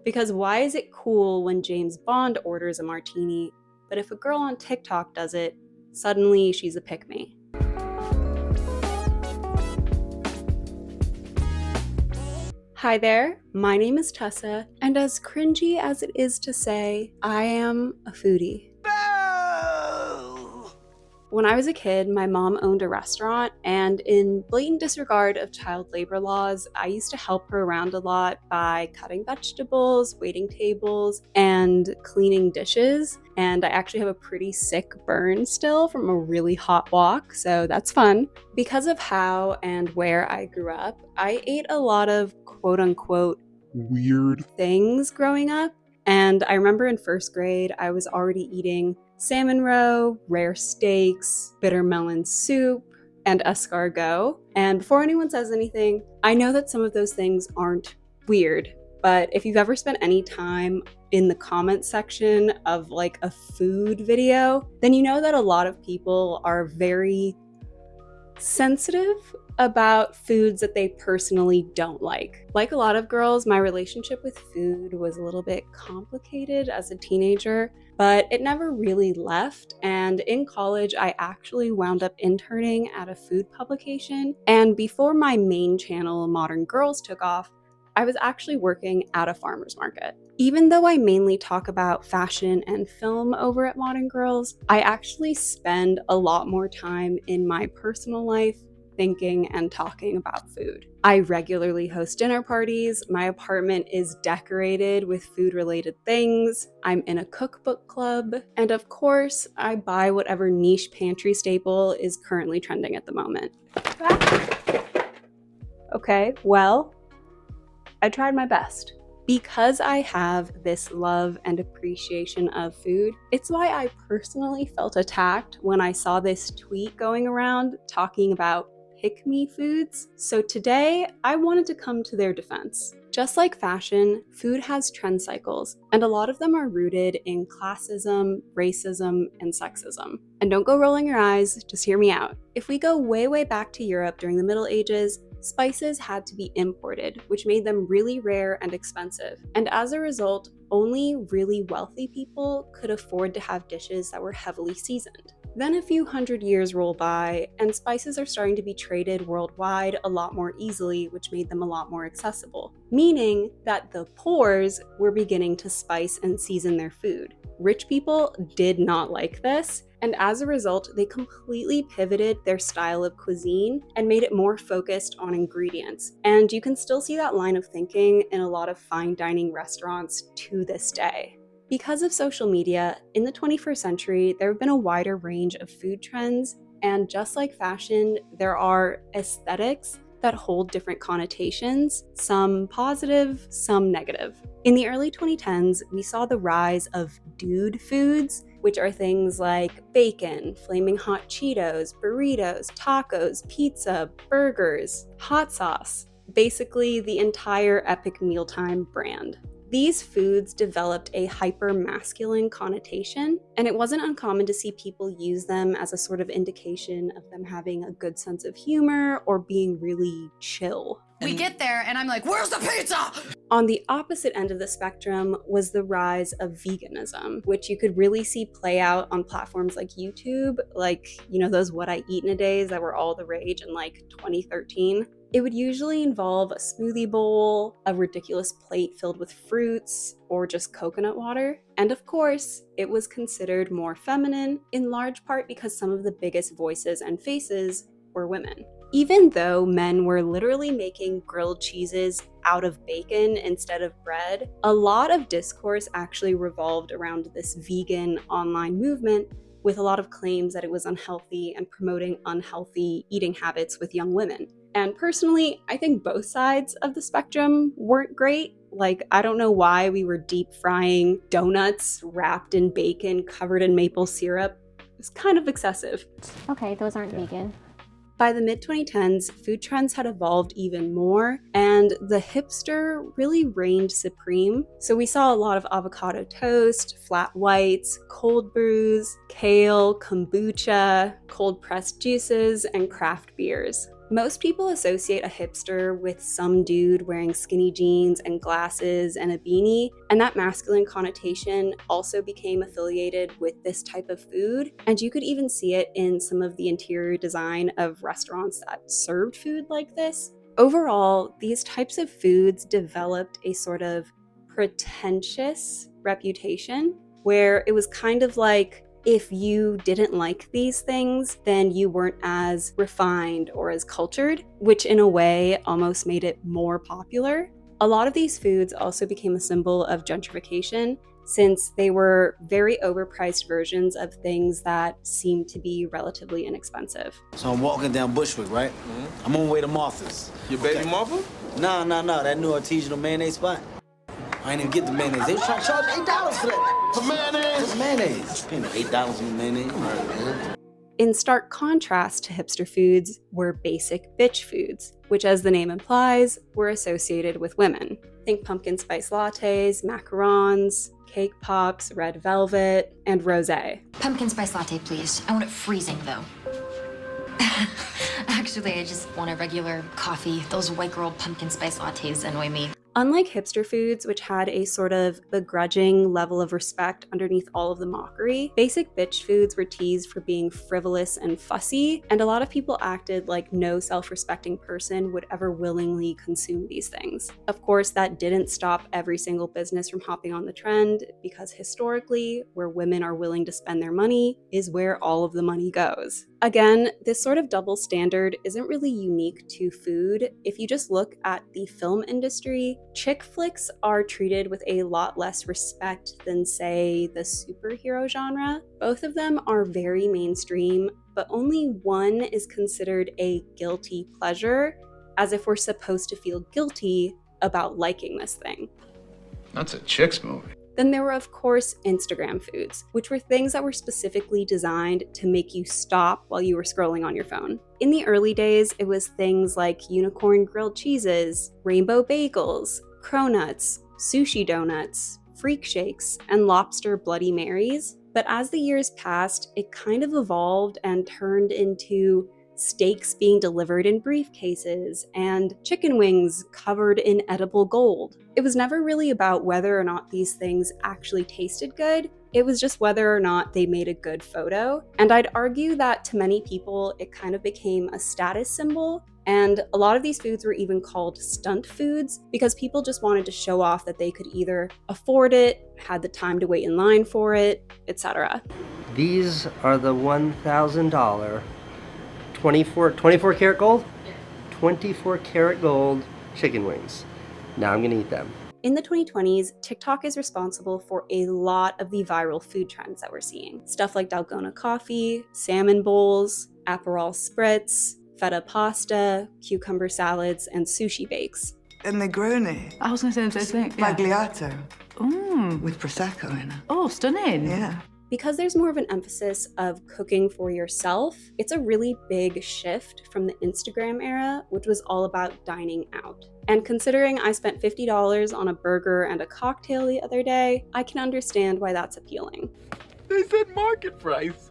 Because why is it cool when James Bond orders a martini, but if a girl on TikTok does it, suddenly she's a pick-me? Hi there, my name is Tessa, and as cringy as it is to say, I am a foodie. When I was a kid, my mom owned a restaurant, and in blatant disregard of child labor laws, I used to help her around a lot by cutting vegetables, waiting tables, and cleaning dishes. And I actually have a pretty sick burn still from a really hot walk, so that's fun. Because of how and where I grew up, I ate a lot of quote-unquote weird things growing up. And I remember in first grade, I was already eating salmon roe, rare steaks, bitter melon soup, and escargot. And before anyone says anything, I know that some of those things aren't weird, but if you've ever spent any time in the comment section of like a food video, then you know that a lot of people are very sensitive about foods that they personally don't like. Like a lot of girls, my relationship with food was a little bit complicated as a teenager, but it never really left. And in college, I actually wound up interning at a food publication. And before my main channel, Modern Girls, took off, I was actually working at a farmer's market. Even though I mainly talk about fashion and film over at Modern Girls, I actually spend a lot more time in my personal life thinking and talking about food. I regularly host dinner parties, my apartment is decorated with food-related things, I'm in a cookbook club, and of course, I buy whatever niche pantry staple is currently trending at the moment. Okay, well, I tried my best. Because I have this love and appreciation of food, it's why I personally felt attacked when I saw this tweet going around talking about pick-me foods. So today, I wanted to come to their defense. Just like fashion, food has trend cycles, and a lot of them are rooted in classism, racism, and sexism. And don't go rolling your eyes, just hear me out. If we go way, way back to Europe during the Middle Ages, spices had to be imported, which made them really rare and expensive. And as a result, only really wealthy people could afford to have dishes that were heavily seasoned. Then a few hundred years roll by, and spices are starting to be traded worldwide a lot more easily, which made them a lot more accessible, meaning that the poors were beginning to spice and season their food. Rich people did not like this, and as a result, they completely pivoted their style of cuisine and made it more focused on ingredients. And you can still see that line of thinking in a lot of fine dining restaurants to this day. Because of social media, in the 21st century, there have been a wider range of food trends, and just like fashion, there are aesthetics that hold different connotations, some positive, some negative. In the early 2010s, we saw the rise of dude foods, which are things like bacon, flaming hot Cheetos, burritos, tacos, pizza, burgers, hot sauce, basically the entire epic mealtime brand. These foods developed a hyper-masculine connotation, and it wasn't uncommon to see people use them as a sort of indication of them having a good sense of humor or being really chill. We get there and I'm like, where's the pizza? On the opposite end of the spectrum was the rise of veganism, which you could really see play out on platforms like YouTube, like, those What I Eat in a Days that were all the rage in like 2013. It would usually involve a smoothie bowl, a ridiculous plate filled with fruits, or just coconut water. And of course, it was considered more feminine, in large part because some of the biggest voices and faces were women. Even though men were literally making grilled cheeses out of bacon instead of bread, a lot of discourse actually revolved around this vegan online movement, with a lot of claims that it was unhealthy and promoting unhealthy eating habits with young women. And personally, I think both sides of the spectrum weren't great. Like, I don't know why we were deep frying donuts wrapped in bacon covered in maple syrup. It was kind of excessive. Okay, those aren't vegan. By the mid-2010s, food trends had evolved even more, and the hipster really reigned supreme. So we saw a lot of avocado toast, flat whites, cold brews, kale, kombucha, cold-pressed juices, and craft beers. Most people associate a hipster with some dude wearing skinny jeans and glasses and a beanie, and that masculine connotation also became affiliated with this type of food, and you could even see it in some of the interior design of restaurants that served food like this. Overall, these types of foods developed a sort of pretentious reputation where it was kind of like, if you didn't like these things, then you weren't as refined or as cultured, which in a way almost made it more popular. A lot of these foods also became a symbol of gentrification since they were very overpriced versions of things that seemed to be relatively inexpensive. So I'm walking down Bushwick, right? I'm on my way to Martha's. Your baby Martha? No, that new artisanal mayonnaise spot. I ain't even get the mayonnaise. They was trying to charge $8 for that. For mayonnaise? For mayonnaise. Paying $8 for mayonnaise. Man. In stark contrast to hipster foods were basic bitch foods, which, as the name implies, were associated with women. Think pumpkin spice lattes, macarons, cake pops, red velvet, and rosé. Pumpkin spice latte, please. I want it freezing, though. Actually, I just want a regular coffee. Those white girl pumpkin spice lattes annoy me. Unlike hipster foods, which had a sort of begrudging level of respect underneath all of the mockery, basic bitch foods were teased for being frivolous and fussy, and a lot of people acted like no self-respecting person would ever willingly consume these things. Of course, that didn't stop every single business from hopping on the trend, because historically, where women are willing to spend their money is where all of the money goes. Again, this sort of double standard isn't really unique to food. If you just look at the film industry, chick flicks are treated with a lot less respect than, say, the superhero genre. Both of them are very mainstream, but only one is considered a guilty pleasure, as if we're supposed to feel guilty about liking this thing. That's a chick's movie. Then there were, of course, Instagram foods, which were things that were specifically designed to make you stop while you were scrolling on your phone. In the early days, it was things like unicorn grilled cheeses, rainbow bagels, cronuts, sushi donuts, freak shakes, and lobster Bloody Marys. But as the years passed, it kind of evolved and turned into steaks being delivered in briefcases, and chicken wings covered in edible gold. It was never really about whether or not these things actually tasted good, it was just whether or not they made a good photo. And I'd argue that to many people, it kind of became a status symbol, and a lot of these foods were even called stunt foods because people just wanted to show off that they could either afford it, had the time to wait in line for it, etc. These are the $1,000 24 karat gold? 24 karat gold chicken wings. Now I'm gonna eat them. In the 2020s, TikTok is responsible for a lot of the viral food trends that we're seeing. Stuff like Dalgona coffee, salmon bowls, Aperol spritz, feta pasta, cucumber salads, and sushi bakes. And Negroni. I was going to say the same thing. Yeah. Magliato. With Prosecco in it. Oh, stunning. Yeah. Because there's more of an emphasis of cooking for yourself, it's a really big shift from the Instagram era, which was all about dining out. And considering I spent $50 on a burger and a cocktail the other day, I can understand why that's appealing. They said market price.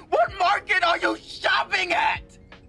What market are you shopping at?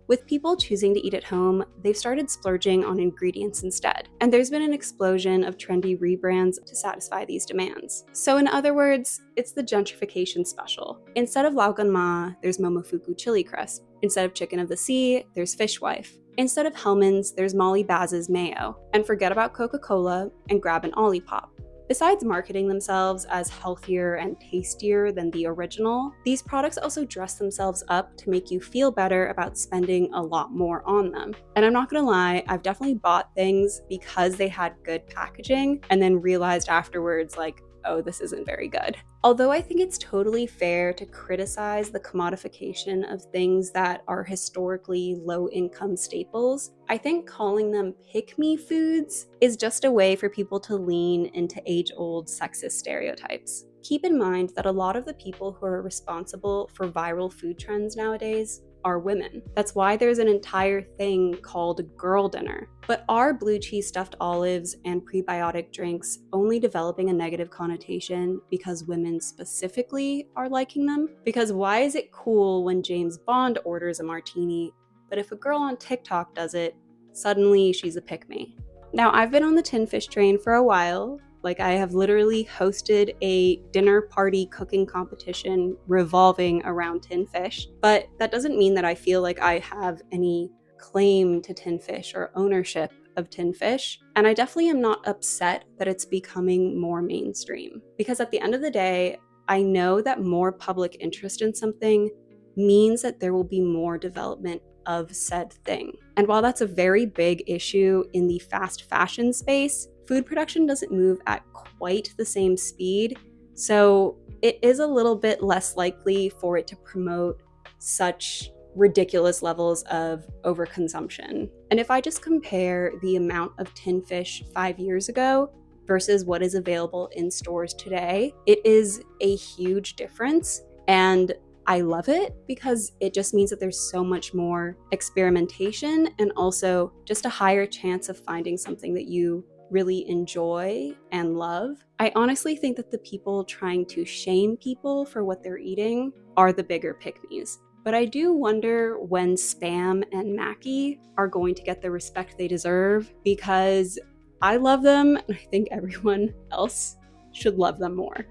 With people choosing to eat at home, they've started splurging on ingredients instead, and there's been an explosion of trendy rebrands to satisfy these demands. So in other words, it's the gentrification special. Instead of Lao Gan Ma, there's Momofuku chili crisp. Instead of chicken of the sea, there's fishwife. Instead of Hellman's, there's Molly Baz's mayo. And forget about Coca-Cola and grab an Olipop. Besides marketing themselves as healthier and tastier than the original, these products also dress themselves up to make you feel better about spending a lot more on them. And I'm not gonna lie, I've definitely bought things because they had good packaging and then realized afterwards, like, oh, this isn't very good. Although I think it's totally fair to criticize the commodification of things that are historically low-income staples, I think calling them pick-me foods is just a way for people to lean into age-old sexist stereotypes. Keep in mind that a lot of the people who are responsible for viral food trends nowadays are women. That's why there's an entire thing called girl dinner. But are blue cheese stuffed olives and prebiotic drinks only developing a negative connotation because women specifically are liking them? Because why is it cool when James Bond orders a martini, but if a girl on TikTok does it, suddenly she's a pick-me. Now, I've been on the tin fish train for a while. Like, I have literally hosted a dinner party cooking competition revolving around tin fish, but that doesn't mean that I feel like I have any claim to tin fish or ownership of tin fish. And I definitely am not upset that it's becoming more mainstream, because at the end of the day, I know that more public interest in something means that there will be more development of said thing. And while that's a very big issue in the fast fashion space, food production doesn't move at quite the same speed, so it is a little bit less likely for it to promote such ridiculous levels of overconsumption. And if I just compare the amount of tin fish 5 years ago versus what is available in stores today, it is a huge difference. And I love it because it just means that there's so much more experimentation and also just a higher chance of finding something that you really enjoy and love. I honestly think that the people trying to shame people for what they're eating are the bigger pick-me's. But I do wonder when Spam and Mackie are going to get the respect they deserve, because I love them and I think everyone else should love them more.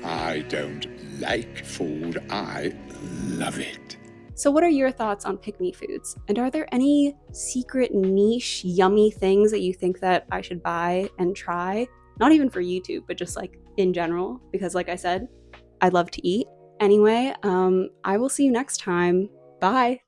I don't like food, I love it. So what are your thoughts on pick-me foods? And are there any secret niche yummy things that you think that I should buy and try? Not even for YouTube, but just like in general, because like I said, I love to eat. Anyway, I will see you next time. Bye.